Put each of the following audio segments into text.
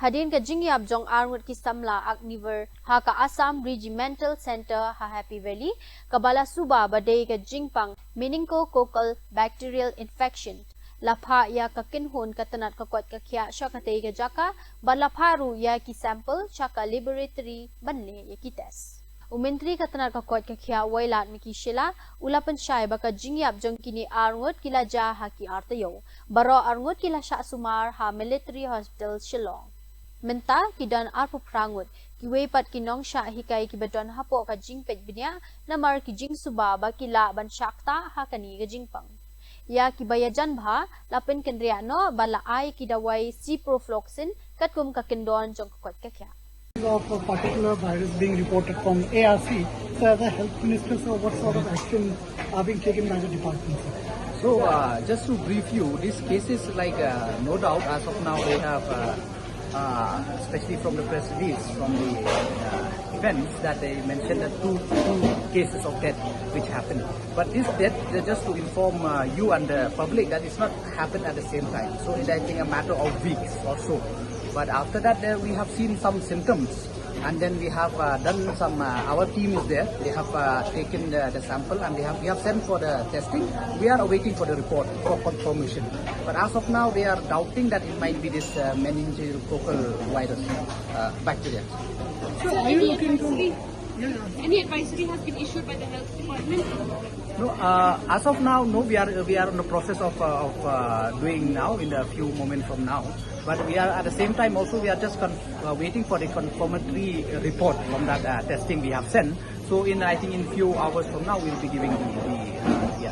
Hadin ka Jingyap Jong Arngut ki Samla Agniveer ha ka Assam Regimental Center ha Happy Valley kabala suba badai ka Jingpang meningococcal bacterial infection lapha ya ka kinhon ka tanat ka kwat ka kya sha ka tei ka jaka balapharu ya ki sample sha ka laboratory banle ya ki test Umentri ka tanat ka kwat ka kya wailat mi ki shila ulapan syai baka Jingyap Jong kini Arngut kila ja ha ki artayo baro Arngut kila sha sumar ha military hospital Shillong Menta kidan arpu prangut kiwe pat kinong sya hikai kibadon Hapoh ka Jingpeit Bniah namar ki jing suba ba kila ban syakta ha kani ka Jingpang ya kibayajan bha lapin kendriano bala ai kidawai ciprofloxacin katkum ka kendon jong kwat ka kya of a particular virus being reported from ARC. So as a health minister, so what sort of action are being taken by the department? So just to brief you, these cases like no doubt as of now they have especially from the press release from the events that they mentioned that two cases of death which happened. But this death, just to inform you and the public that it's not happened at the same time. So it's I think a matter of weeks or so. But after that we have seen some symptoms and then we have done some, our team is there, they have taken the sample and we have sent for the testing. We are awaiting for the report for confirmation. But as of now they are doubting that it might be this meningococcal virus bacteria. So are you looking to... Any advisory has been issued by the health department? No, as of now, no. We are in the process of doing now in a few moments from now. But we are at the same time also we are just waiting for the confirmatory report from that testing we have sent. So I think in few hours from now we'll be giving the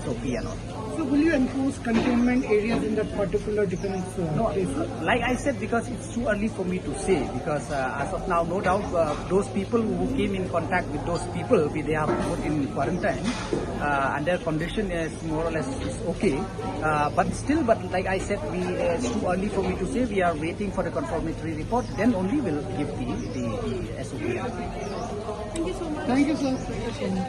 SOP and all. So will you enforce containment areas in that particular defense places? Like I said, because it's too early for me to say, because as of now, no doubt those people who came in contact with those people, they are put in quarantine and their condition is more or less is okay. But like I said, it's too early for me to say. We are waiting for the confirmatory report, then only we'll give the SOP. Thank you so much. Thank you, sir. Thank you so much.